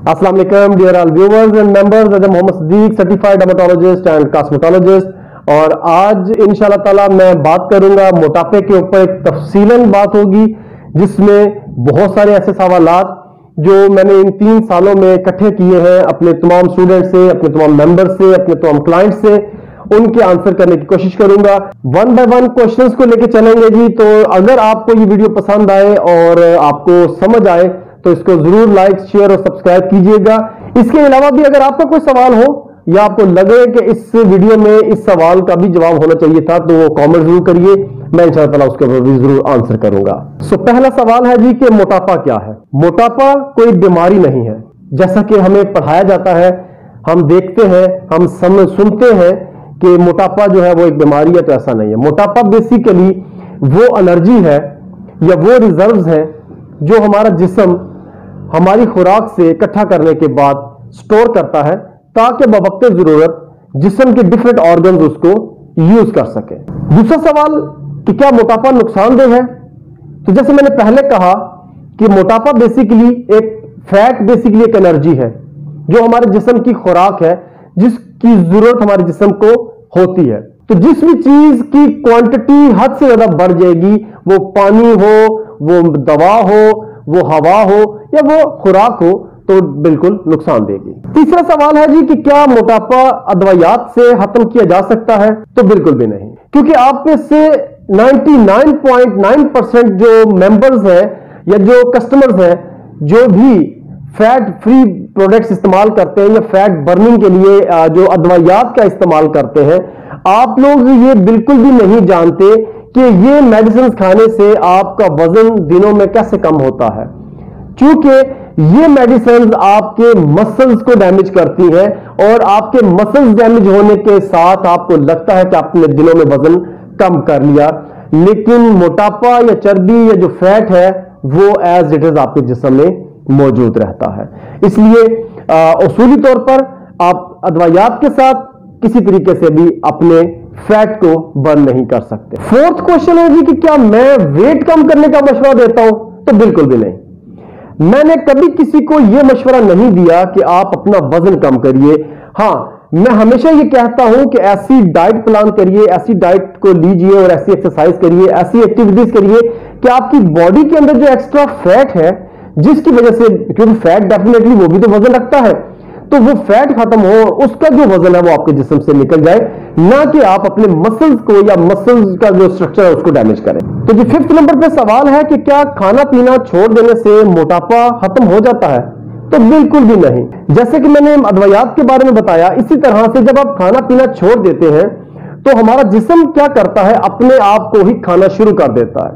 अस्सलाम वालेकुम dear all viewers and members. Mohammad Siddiq, certified dermatologist and cosmetologist. और आज इंशाल्लाह ताला मैं बात करूंगा मोटापे के ऊपर। एक तफसीलन बात होगी जिसमें बहुत सारे ऐसे सवालात जो मैंने इन 3 सालों में इकट्ठे किए हैं अपने तमाम स्टूडेंट से, अपने तमाम मेंबर से, अपने तमाम क्लाइंट से, उनके आंसर करने की कोशिश करूंगा। 1 बाय 1 क्वेश्चंस को लेके चलेंगे जी। तो अगर आपको ये वीडियो पसंद आए और आपको समझ आए तो इसको जरूर लाइक, शेयर और सब्सक्राइब कीजिएगा। इसके अलावा भी अगर आपका कोई सवाल हो या आपको लगे कि इस वीडियो में इस सवाल का भी जवाब होना चाहिए था तो वो कमेंट जरूर करिए, मैं इंशाअल्लाह ताला उसके ऊपर भी जरूर आंसर करूंगा। पहला सवाल है जी कि मोटापा क्या है। मोटापा कोई बीमारी नहीं है जैसा कि हमें पढ़ाया जाता है, हम देखते हैं, हम सुनते हैं कि मोटापा जो है वो एक बीमारी है। तो ऐसा नहीं है। मोटापा बेसिकली वो एनर्जी है या वो रिजर्व्स है जो हमारा जिस्म हमारी खुराक से इकट्ठा करने के बाद स्टोर करता है ताकि बवक्त जरूरत जिस्म के डिफरेंट ऑर्गन्स उसको यूज कर सके। दूसरा सवाल कि क्या मोटापा नुकसानदेह है। तो जैसे मैंने पहले कहा कि मोटापा बेसिकली एक फैट, बेसिकली एक एनर्जी है जो हमारे जिस्म की खुराक है, जिसकी जरूरत हमारे जिस्म को होती है। तो जिस भी चीज की क्वांटिटी हद से ज्यादा बढ़ जाएगी, वो पानी हो, वो दवा हो, वो हवा हो या वो खुराक हो, तो बिल्कुल नुकसान देगी। तीसरा सवाल है जी कि क्या मोटापा अदवायात से खत्म किया जा सकता है। तो बिल्कुल भी नहीं, क्योंकि आप में से 99.9% जो मेंबर्स हैं या जो कस्टमर्स हैं जो भी फैट फ्री प्रोडक्ट्स इस्तेमाल करते हैं या फैट बर्निंग के लिए जो अदवायात का इस्तेमाल करते हैं, आप लोग ये बिल्कुल भी नहीं जानते कि ये मेडिसिन खाने से आपका वजन दिनों में कैसे कम होता है। क्योंकि ये मेडिसिन आपके मसल्स को डैमेज करती हैं और आपके मसल्स डैमेज होने के साथ आपको लगता है कि आपने दिनों में वजन कम कर लिया, लेकिन मोटापा या चर्बी या जो फैट है वो एज इट इज आपके जिस्म में मौजूद रहता है। इसलिए उसूली तौर पर आप अदवायात के साथ किसी तरीके से भी अपने फैट को बर्न नहीं कर सकते। फोर्थ क्वेश्चन है जी कि क्या मैं वेट कम करने का मशवरा देता हूं। तो बिल्कुल भी नहीं। मैंने कभी किसी को यह मशवरा नहीं दिया कि आप अपना वजन कम करिए। हां, मैं हमेशा यह कहता हूं कि ऐसी डाइट प्लान करिए, ऐसी डाइट को लीजिए और ऐसी एक्सरसाइज करिए, ऐसी एक्टिविटीज करिए कि आपकी बॉडी के अंदर जो एक्स्ट्रा फैट है, जिसकी वजह से, क्योंकि फैट डेफिनेटली वो भी तो वजन रखता है, तो वो फैट खत्म हो और उसका जो वजन है वो आपके जिस्म से निकल जाए, ना कि आप अपने मसल्स को या मसल्स का जो स्ट्रक्चर है उसको डैमेज करें। तो जी 5th नंबर पे सवाल है कि क्या खाना पीना छोड़ देने से मोटापा खत्म हो जाता है। तो बिल्कुल भी नहीं। जैसे कि मैंने अदवायात के बारे में बताया, इसी तरह से जब आप खाना पीना छोड़ देते हैं तो हमारा जिस्म क्या करता है, अपने आप को ही खाना शुरू कर देता है,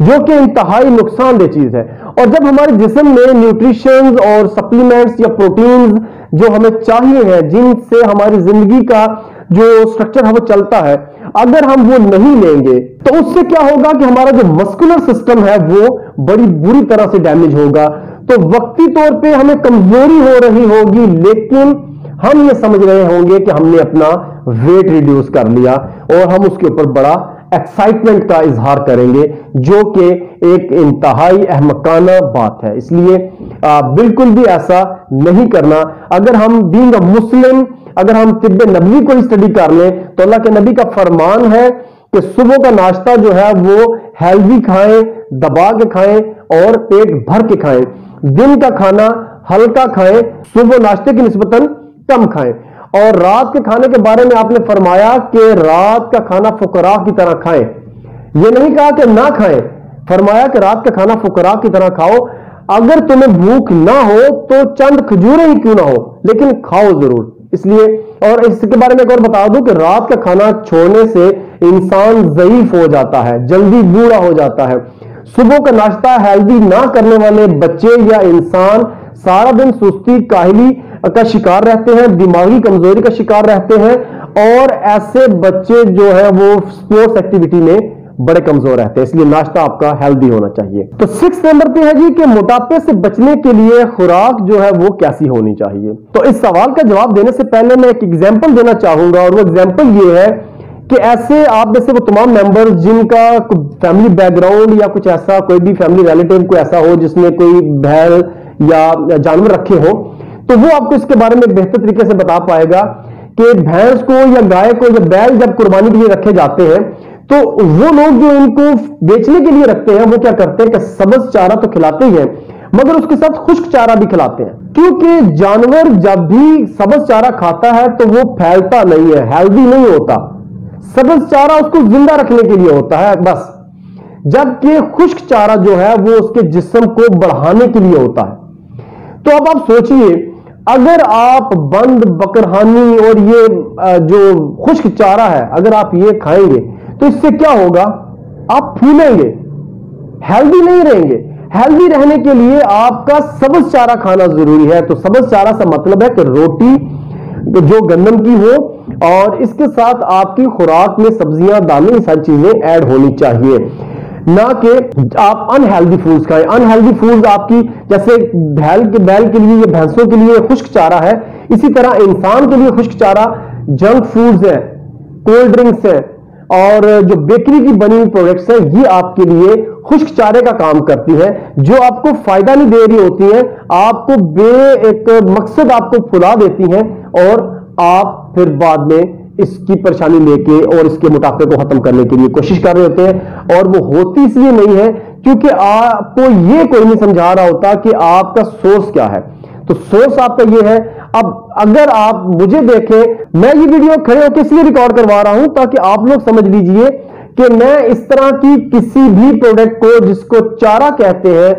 जो कि इंतहाई नुकसानदेह चीज है। और जब हमारे जिस्म में न्यूट्रिशंस और सप्लीमेंट्स या प्रोटीन्स जो हमें चाहिए हैं, जिनसे हमारी जिंदगी का जो स्ट्रक्चर है वो चलता है, अगर हम वो नहीं लेंगे तो उससे क्या होगा कि हमारा जो मस्कुलर सिस्टम है वो बड़ी बुरी तरह से डैमेज होगा। तो वक्ती तौर पे हमें कमजोरी हो रही होगी, लेकिन हम ये समझ रहे होंगे कि हमने अपना वेट रिड्यूस कर लिया और हम उसके ऊपर बड़ा एक्साइटमेंट का इजहार करेंगे, जो कि एक इंतहाई अहमकाना बात है। इसलिए बिल्कुल भी ऐसा नहीं करना। अगर हम बीइंग अ मुस्लिम, अगर हम तिब्बे नबवी को स्टडी कर लें तो अल्लाह के नबी का फरमान है कि सुबह का नाश्ता जो है वो हेल्दी खाएं, दबा के खाएं और पेट भर के खाएं। दिन का खाना हल्का खाएं, सुबह नाश्ते की निस्बतन कम खाएं। और रात के खाने के बारे में आपने फरमाया कि रात का खाना फुकरा की तरह खाएं। यह नहीं कहा कि ना खाएं, फरमाया कि रात का खाना फुकरा की तरह खाओ। अगर तुम्हें भूख ना हो तो चंद खजूरें ही क्यों ना हो, लेकिन खाओ जरूर। इसलिए, और इसके बारे में एक और बता दूं कि रात का खाना छोड़ने से इंसान ज़ईफ हो जाता है, जल्दी बूढ़ा हो जाता है। सुबह का नाश्ता हेल्दी ना करने वाले बच्चे या इंसान सारा दिन सुस्ती, काहली का शिकार रहते हैं, दिमागी कमजोरी का शिकार रहते हैं, और ऐसे बच्चे जो है वो स्पोर्ट्स एक्टिविटी में बड़े कमजोर रहते हैं। इसलिए नाश्ता आपका हेल्दी होना चाहिए। तो 6 नंबर पे है जी कि मोटापे से बचने के लिए खुराक जो है वो कैसी होनी चाहिए। तो इस सवाल का जवाब देने से पहले मैं एक एग्जांपल देना चाहूंगा, और वो एग्जांपल ये है कि ऐसे आप में से वो तमाम मेंबर्स जिनका फैमिली बैकग्राउंड या कुछ ऐसा, कोई भी फैमिली रिलेटिव को ऐसा हो जिसमें कोई बहन یا جانور رکھے ہو تو وہ آپ کو اس کے بارے میں بہتر طریقے سے بتا پائے گا کہ بھینس کو یا گائے کو یا بیل جب قربانی کے لیے رکھے جاتے ہیں تو وہ لوگ جو ان کو بیچنے کے لیے رکھتے ہیں وہ کیا کرتے ہیں کہ سبز چارہ تو کھلاتے ہی ہیں مگر اس کے ساتھ خشک چارہ بھی کھلاتے ہیں، کیونکہ جانور جب بھی سبز چارہ کھاتا ہے تو وہ پھیلتا نہیں ہے، ہیلدی نہیں ہوتا، سبز چارہ اس کو زندہ رکھنے کے لیے ہوتا ہے بس، جبکہ خشک چارہ جو ہے وہ اس کے جسم کو بڑھانے کے لیے ہوتا ہے۔ تو اب آپ سوچئے اگر آپ بند بکرہانی اور یہ جو خشک چارہ ہے اگر آپ یہ کھائیں گے تو اس سے کیا ہوگا؟ آپ پھولیں گے، ہیلدی نہیں رہیں گے۔ ہیلدی رہنے کے لیے آپ کا سبز چارہ کھانا ضروری ہے۔ تو سبز چارہ سے مطلب ہے کہ روٹی جو گندم کی ہو اور اس کے ساتھ آپ کی خوراک میں سبزیاں دالیں یہ ساری چیزیں ایڈ ہونی چاہیے، نہ کہ آپ انہیلدی فوڈز کھائیں۔ انہیلدی فوڈز آپ کی جیسے بیل کے لیے یا بھینسوں کے لیے خشک چارہ ہے، اسی طرح انسان کے لیے خشک چارہ جنک فوڈز ہیں، کولڈ ڈرنکس ہیں اور جو بیکری کی بنی ہوئی پروڈکٹس ہیں، یہ آپ کے لیے خشک چارے کا کام کرتی ہیں جو آپ کو فائدہ نہیں دے رہی ہوتی ہیں، آپ کو بے ایک مقصد آپ کو پھلا دیتی ہیں اور آپ پھر بعد میں اس کی پریشانی لے کے اور اس کے موٹاپے کو ختم کرنے کے لیے کوشش کر رہے ہوتے ہیں، اور وہ ہوتی اس لیے نہیں ہے کیونکہ آپ کو یہ کوئی نہیں سمجھا رہا ہوتا کہ آپ کا سورس کیا ہے۔ تو سورس آپ کا یہ ہے۔ اب اگر آپ مجھے دیکھیں، میں یہ ویڈیو کھڑے ہو کے اس لیے ریکارڈ کروا رہا ہوں تاکہ آپ لوگ سمجھ لیجئے کہ میں اس طرح کی کسی بھی پروڈکٹ کو جس کو چارہ کہتے ہیں،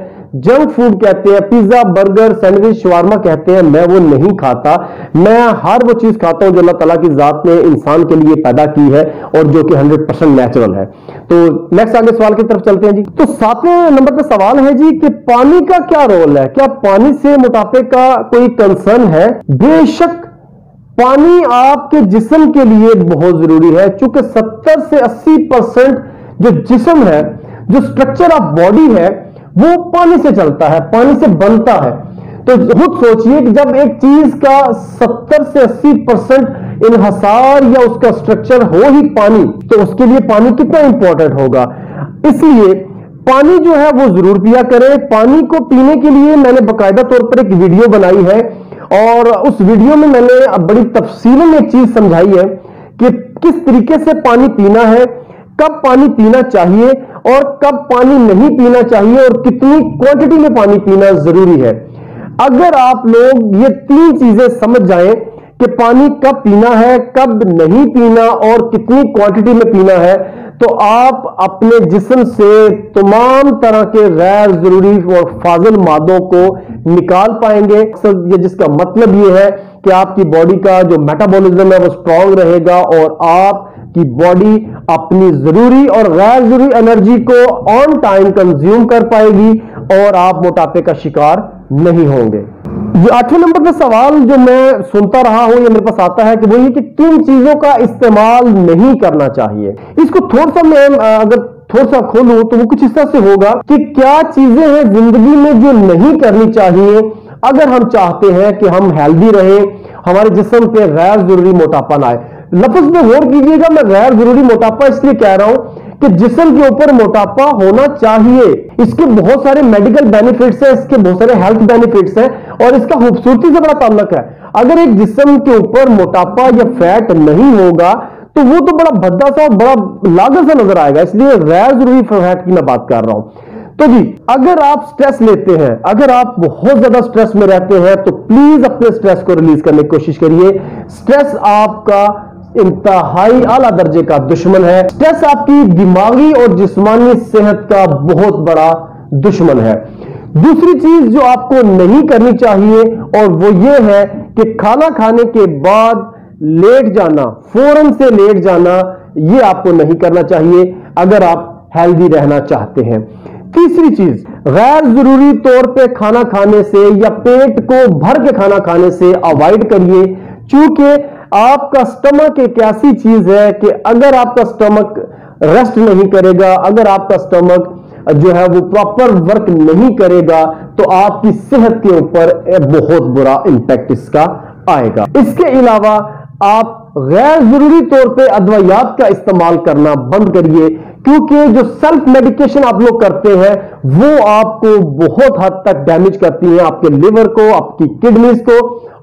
جنک فوڈ کہتے ہیں، پیزا، برگر، سینڈوچ، شوارما کہتے ہیں، میں وہ نہیں کھاتا۔ میں ہر وہ چیز کھاتا ہوں جو اللہ تعالیٰ کی ذات نے انسان کے لیے پیدا کی ہے اور جو کہ 100% نیچرل ہے۔ تو نیکسٹ آگے سوال کی طرف چلتے ہیں جی۔ تو 7ویں نمبر پہ سوال ہے جی کہ پانی کا کیا رول ہے؟ کیا پانی سے موٹاپے کا کوئی کنسرن ہے؟ بے شک پانی آپ کے جسم کے لیے بہت ضروری ہے، چونکہ 70 سے 80% جو جسم ہے، جو سٹرکچر آف باڈی ہے وہ پانی سے چلتا ہے، پانی سے بنتا ہے۔ تو خود سوچئے کہ جب ایک چیز کا 70 سے 80% انحصار یا اس کا سٹرکچر ہو ہی پانی، تو اس کے لیے پانی کتنا امپورٹنٹ ہوگا۔ اس لیے پانی جو ہے وہ ضرور پیا کریں۔ پانی کو پینے کے لیے میں نے باقاعدہ طور پر ایک ویڈیو بنائی ہے اور اس ویڈیو میں میں نے بڑی تفصیل میں ایک چیز سمجھائی ہے کہ کس طریقے سے پانی پینا ہے، کب پانی پینا چاہیے اور کب پانی نہیں پینا چاہیے اور کتنی کوانٹٹی میں پانی پینا ضروری ہے۔ اگر آپ لوگ یہ 3 چیزیں سمجھ جائیں کہ پانی کب پینا ہے، کب نہیں پینا اور کتنی کوانٹٹی میں پینا ہے، تو آپ اپنے جسم سے تمام طرح کے غیر ضروری اور فاضل مادوں کو نکال پائیں گے، جس کا مطلب یہ ہے کہ آپ کی باڈی کا جو میٹابولزم ہے وہ سٹرونگ رہے گا اور آپ کی باڈی اپنی ضروری اور غیر ضروری انرجی کو آن ٹائم کنزیوم کر پائے گی اور آپ موٹاپے کا شکار نہیں ہوں گے۔ یہ 8ویں نمبر پہ سوال جو میں سنتا رہا ہوں یا میرے پاس آتا ہے کہ وہ یہ کہ کن چیزوں کا استعمال نہیں کرنا چاہیے۔ اس کو تھوڑا سا میں اگر تھوڑا سا کھولوں تو وہ کچھ اس طرح سے ہوگا کہ کیا چیزیں ہیں زندگی میں جو نہیں کرنی چاہیے اگر ہم چاہتے ہیں کہ ہم ہیلدی رہیں، ہمارے جسم پہ غیر ضروری موٹاپا نہ آئے۔ لفظ میں غور کیجئے گا، میں غیر ضروری موٹاپا اس لیے کہہ رہا ہوں کہ جسم کے اوپر موٹاپا ہونا چاہیے، اس کے بہت سارے میڈیکل بینیفٹس ہیں، اس کے بہت سارے ہیلتھ بینیفٹس ہیں اور اس کا خوبصورتی سے بڑا تعلق ہے۔ اگر ایک جسم کے اوپر موٹاپا یا فیٹ نہیں ہوگا تو وہ تو بڑا بھدا سا اور بڑا لاغر سا نظر آئے گا، اس لیے غیر ضروری فیٹ کی میں بات کر رہا ہوں۔ تو جی اگر آپ سٹریس لیتے ہیں، اگر آپ بہت زیادہ سٹریس میں رہتے ہیں تو پلیز اپنے سٹریس کو ریلیز کرنے کی کوشش کریے۔ سٹریس آپ کا انتہائی اعلیٰ درجے کا دشمن ہے۔ سٹریس آپ کی دماغی اور جسمانی صحت کا بہت بڑا دشمن ہے۔ دوسری چیز جو آپ کو نہیں کرنی چاہیے اور وہ یہ ہے کہ کھانا کھانے کے بعد لیٹ جانا، فوراً سے لیٹ جانا، یہ آپ کو نہیں کرنا چاہیے اگر آپ ہیلدی رہنا چاہتے ہیں۔ تیسری چیز، غیر ضروری طور پہ کھانا کھانے سے یا پیٹ کو بھر کے کھانا کھانے سے اوائڈ کریے، چونکہ آپ کا سٹمک ایک ایسی چیز ہے کہ اگر آپ کا سٹمک ریسٹ نہیں کرے گا، اگر آپ کا سٹمک جو ہے وہ پراپر ورک نہیں کرے گا تو آپ کی صحت کے اوپر بہت برا امپیکٹ اس کا آئے گا۔ اس کے علاوہ آپ غیر ضروری طور پہ ادویات کا استعمال کرنا بند کریے، क्योंकि जो सेल्फ मेडिकेशन आप लोग करते हैं वो आपको बहुत हद तक डैमेज करती है, आपके लिवर को, आपकी किडनीज को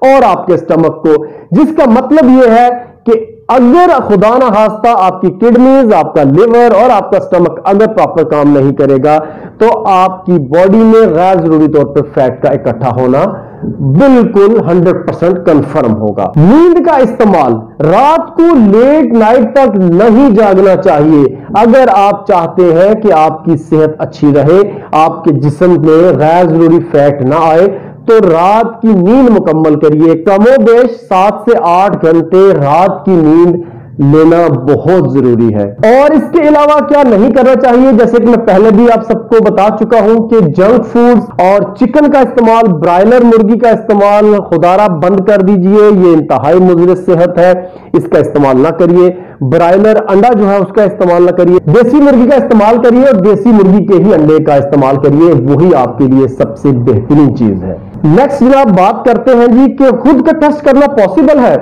और आपके स्टमक को। जिसका मतलब यह है कि अगर खुदा ना खास्ता आपकी किडनीज, आपका लिवर और आपका स्टमक अगर प्रॉपर काम नहीं करेगा तो आपकी बॉडी में गैर जरूरी तौर पर फैट का इकट्ठा होना बिल्कुल 100% कंफर्म होगा। नींद का इस्तेमाल, रात को लेट नाइट तक नहीं जागना चाहिए। अगर आप चाहते हैं कि आपकी सेहत अच्छी रहे, आपके जिस्म में गैर जरूरी फैट ना आए, तो रात की नींद मुकम्मल करिए। कमोबेश 7 से 8 घंटे रात की नींद लेना बहुत जरूरी है। और इसके अलावा क्या नहीं करना चाहिए, जैसे कि मैं पहले भी आप सबको बता चुका हूं कि जंक फूड्स और चिकन का इस्तेमाल, ब्रायलर मुर्गी का इस्तेमाल खुदारा बंद कर दीजिए। ये इंतहाई मुज़र सेहत है, इसका इस्तेमाल ना करिए। ब्रायलर अंडा जो है उसका इस्तेमाल ना करिए, देसी मुर्गी का इस्तेमाल करिए और देसी मुर्गी के ही अंडे का इस्तेमाल करिए, वही आपके लिए सबसे बेहतरीन चीज है। नेक्स्ट जनाब बात करते हैं जी कि खुद का टेस्ट करना पॉसिबल है।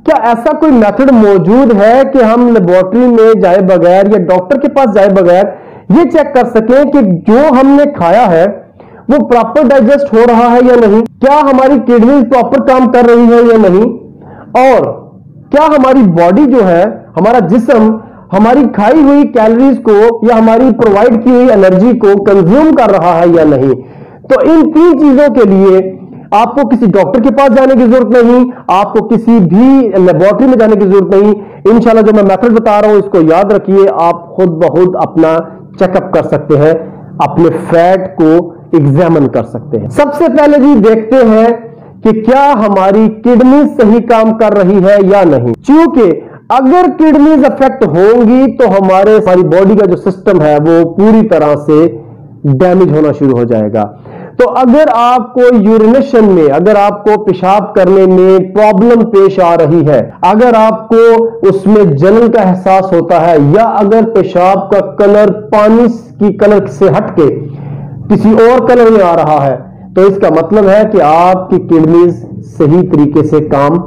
क्या ऐसा कोई मेथड मौजूद है कि हम लेबोरेटरी में जाए बगैर या डॉक्टर के पास जाए बगैर ये चेक कर सकें कि जो हमने खाया है वो प्रॉपर डाइजेस्ट हो रहा है या नहीं, क्या हमारी किडनी प्रॉपर काम कर रही है या नहीं, और क्या हमारी बॉडी जो है, हमारा जिस्म हमारी खाई हुई कैलोरीज को या हमारी प्रोवाइड की हुई एनर्जी को कंज्यूम कर रहा है या नहीं। तो इन 3 चीजों के लिए आपको किसी डॉक्टर के पास जाने की जरूरत नहीं, आपको किसी भी लेबोरेटरी में जाने की जरूरत नहीं। इंशाल्लाह जो मैं मेथड बता रहा हूं इसको याद रखिए, आप खुद ब खुद अपना चेकअप कर सकते हैं, अपने फैट को एग्जामिन कर सकते हैं। सबसे पहले जी देखते हैं कि क्या हमारी किडनी सही काम कर रही है या नहीं। क्योंकि अगर किडनीज अफेक्ट होंगी तो हमारी बॉडी का जो सिस्टम है वो पूरी तरह से डैमेज होना शुरू हो जाएगा। तो अगर आपको यूरिनेशन में, अगर आपको पेशाब करने में प्रॉब्लम पेश आ रही है, अगर आपको उसमें जलन का एहसास होता है, या अगर पेशाब का कलर पानी की कलर से हटके किसी और कलर में आ रहा है, तो इसका मतलब है कि आपकी किडनीज सही तरीके से काम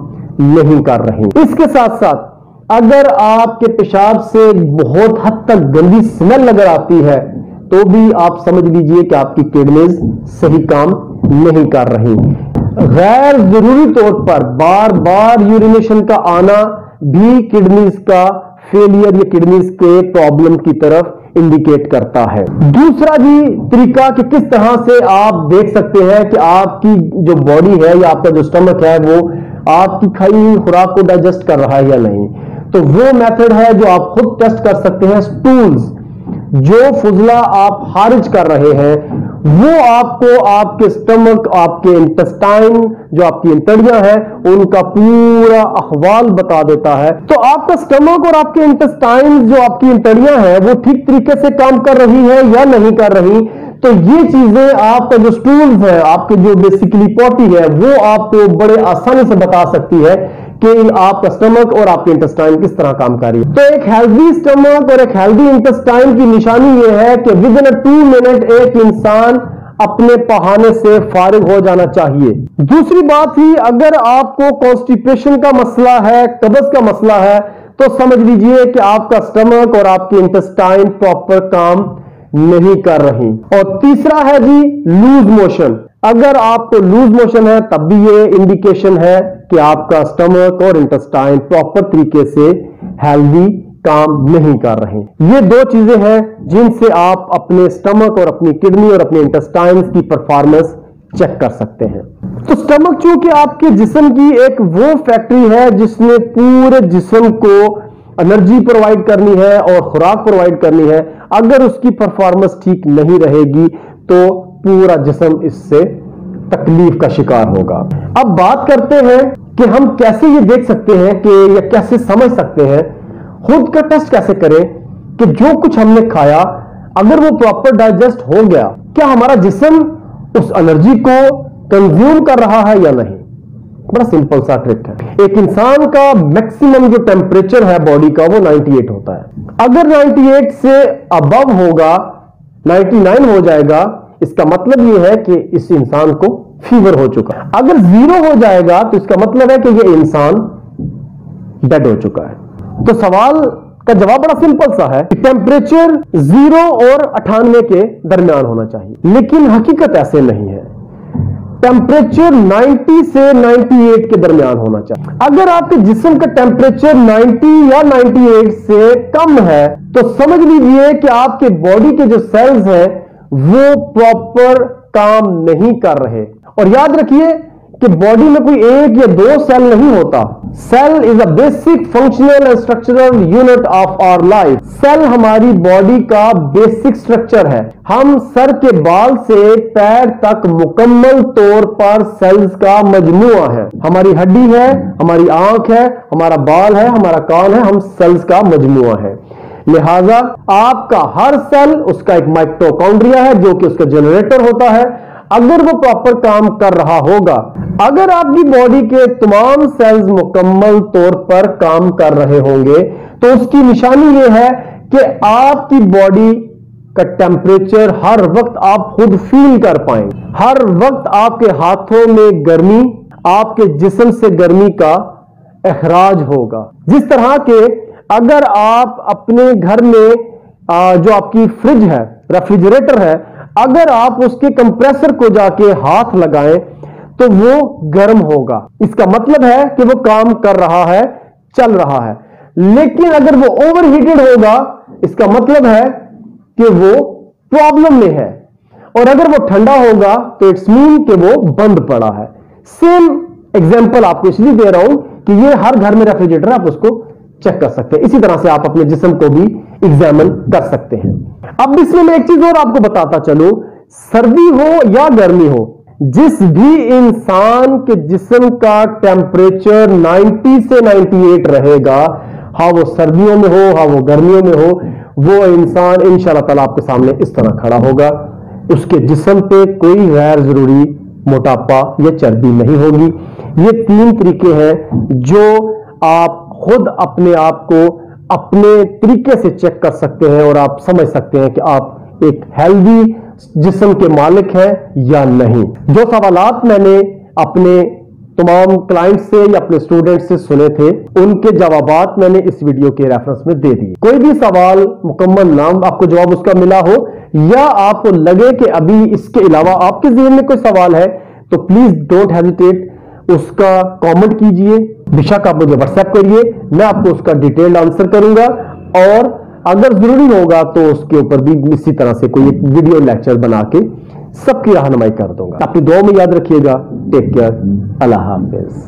नहीं कर रही। इसके साथ साथ अगर आपके पेशाब से बहुत हद तक गंदी स्मेल नजर आती है तो भी आप समझ लीजिए कि आपकी किडनीज सही काम नहीं कर रही। गैर जरूरी तौर पर बार बार यूरिनेशन का आना भी किडनीज का फेलियर या किडनीज के प्रॉब्लम की तरफ इंडिकेट करता है। दूसरा जी तरीका कि किस तरह से आप देख सकते हैं कि आपकी जो बॉडी है या आपका जो स्टमक है वो आपकी खाई हुई खुराक को डाइजेस्ट कर रहा है या नहीं, तो वो मेथड है जो आप खुद टेस्ट कर सकते हैं। स्टूल्स, जो फुजला आप खारिज कर रहे हैं वो आपको आपके स्टमक, आपके इंटेस्टाइन, जो आपकी इंतड़ियां हैं उनका पूरा अहवाल बता देता है। तो आपका स्टमक और आपके इंटेस्टाइन, जो आपकी इंतड़ियां हैं, वो ठीक तरीके से काम कर रही है या नहीं कर रही। तो ये चीजें आपका जो स्टूल्स है, आपके जो बेसिकली पॉटी है, वो आपको बड़े आसानी से बता सकती है कि आपका स्टमक और आपके इंटेस्टाइन किस तरह काम कर रही है। तो एक हेल्दी स्टमक और एक हेल्दी इंटेस्टाइन की निशानी यह है कि विद इन 2 मिनट एक इंसान अपने पहाने से फारिग हो जाना चाहिए। दूसरी बात ही, अगर आपको कॉन्स्टिपेशन का मसला है, कब्ज का मसला है, तो समझ लीजिए कि आपका स्टमक और आपकी इंटेस्टाइन प्रॉपर काम नहीं कर रही। और तीसरा है जी लूज मोशन। अगर आपको लूज मोशन है तब भी ये इंडिकेशन है कि आपका स्टमक और इंटेस्टाइन प्रॉपर तरीके से हेल्दी काम नहीं कर रहे। ये 2 चीजें हैं जिनसे आप अपने स्टमक और अपनी किडनी और अपने इंटेस्टाइन की परफॉर्मेंस चेक कर सकते हैं। तो स्टमक चूंकि आपके जिस्म की एक वो फैक्ट्री है जिसने पूरे जिस्म को एनर्जी प्रोवाइड करनी है और खुराक प्रोवाइड करनी है, अगर उसकी परफॉर्मेंस ठीक नहीं रहेगी तो पूरा जिस्म इससे तकलीफ का शिकार होगा। अब बात करते हैं कि हम कैसे ये देख सकते हैं कि या कैसे समझ सकते हैं, खुद का टेस्ट कैसे करें कि जो कुछ हमने खाया अगर वो प्रॉपर डाइजेस्ट हो गया, क्या हमारा जिस्म उस एनर्जी को कंज्यूम कर रहा है या नहीं। बड़ा सिंपल सा ट्रिक है। एक इंसान का मैक्सिमम जो टेम्परेचर है बॉडी का वो 98 होता है। अगर 98 से अबव होगा, 99 हो जाएगा, इसका मतलब यह है कि इस इंसान को फीवर हो चुका है। अगर 0 हो जाएगा तो इसका मतलब है कि यह इंसान डेड हो चुका है। तो सवाल کا جواب بڑا سمپل سا ہے کہ ٹیمپریچر 0 اور 98 کے درمیان ہونا چاہیے، لیکن حقیقت ایسے نہیں ہے۔ ٹیمپریچر 90 سے 98 کے درمیان ہونا چاہیے۔ اگر آپ کے جسم کا ٹیمپریچر 90 یا 98 سے کم ہے تو سمجھ لیجئے کہ آپ کے باڈی کے جو سیلز ہیں وہ پراپر کام نہیں کر رہے۔ اور یاد رکھیے کہ باڈی میں کوئی ایک یا دو سیل نہیں ہوتا۔ Cell is a basic functional and structural unit of our life. Cell ہماری باڈی کا بیسک سٹرکچر ہے۔ ہم سر کے بال سے پیر تک مکمل طور پر سیلز کا مجموعہ ہے۔ ہماری ہڈی ہے، ہماری آنکھ ہے، ہمارا بال ہے، ہمارا کان ہے، ہم سیلز کا مجموعہ ہے۔ لہذا آپ کا ہر سیل اس کا ایک مائٹوکونڈریا ہے جو کہ اس کا جنریٹر ہوتا ہے۔ اگر وہ پراپر کام کر رہا ہوگا، اگر آپ کی باڈی کے تمام سیلز مکمل طور پر کام کر رہے ہوں گے تو اس کی نشانی یہ ہے کہ آپ کی باڈی کا ٹیمپریچر ہر وقت آپ خود فیل کر پائیں، ہر وقت آپ کے ہاتھوں میں گرمی، آپ کے جسم سے گرمی کا اخراج ہوگا۔ جس طرح کہ اگر آپ اپنے گھر میں جو آپ کی فریج ہے، ریفریجریٹر ہے، اگر آپ اس کے کمپریسر کو جا کے ہاتھ لگائیں تو وہ گرم ہوگا، اس کا مطلب ہے کہ وہ کام کر رہا ہے، چل رہا ہے۔ لیکن اگر وہ اوور ہیٹڈ ہوگا اس کا مطلب ہے کہ وہ پرابلم میں ہے، اور اگر وہ ٹھنڈا ہوگا تو اٹس مین کہ وہ بند پڑا ہے۔ سیم ایگزامپل آپ کو اس لیے دے رہا ہوں کہ یہ ہر گھر میں ریفریجریٹر، آپ اس کو چیک کر سکتے ہیں۔ اسی طرح سے آپ اپنے جسم کو بھی ایگزامن کر سکتے ہیں۔ اب اس میں ایک چیز اور آپ کو بتاتا چلوں، سردی ہو یا گرمی ہو، جس بھی انسان کے جسم کا ٹیمپریچر 90 سے 98 رہے گا، ہاں وہ سردیوں میں ہو ہاں وہ گرمیوں میں ہو، وہ انسان انشاءاللہ تعالیٰ آپ کے سامنے اس طرح کھڑا ہوگا۔ اس کے جسم پہ کوئی غیر ضروری موٹاپا یا چربی نہیں ہوگی۔ یہ 3 طریقے ہیں جو آپ خود اپنے آپ کو اپنے طریقے سے چیک کر سکتے ہیں اور آپ سمجھ سکتے ہیں کہ آپ ایک ہیلدی جسم کے مالک ہیں یا نہیں۔ جو سوالات میں نے اپنے تمام کلائنٹ سے یا اپنے اسٹوڈنٹ سے سنے تھے ان کے جوابات میں نے اس ویڈیو کے ریفرنس میں دے دیے۔ کوئی بھی سوال مکمل نام آپ کو جواب اس کا ملا ہو یا آپ کو لگے کہ ابھی اس کے علاوہ آپ کے ذہن میں کوئی سوال ہے تو پلیز ڈونٹ ہیزیٹیٹ، اس کا کامنٹ کیجئے، بے شک آپ مجھے واٹس ایپ کریے، میں آپ کو اس کا ڈیٹیلڈ آنسر کروں گا، اور اگر ضروری ہوگا تو اس کے اوپر بھی اسی طرح سے کوئی ایک ویڈیو لیکچر بنا کے سب کی رہنمائی کر دوں گا۔ اپنی دعاؤں میں یاد رکھیے گا۔ ٹیک کیئر، اللہ حافظ۔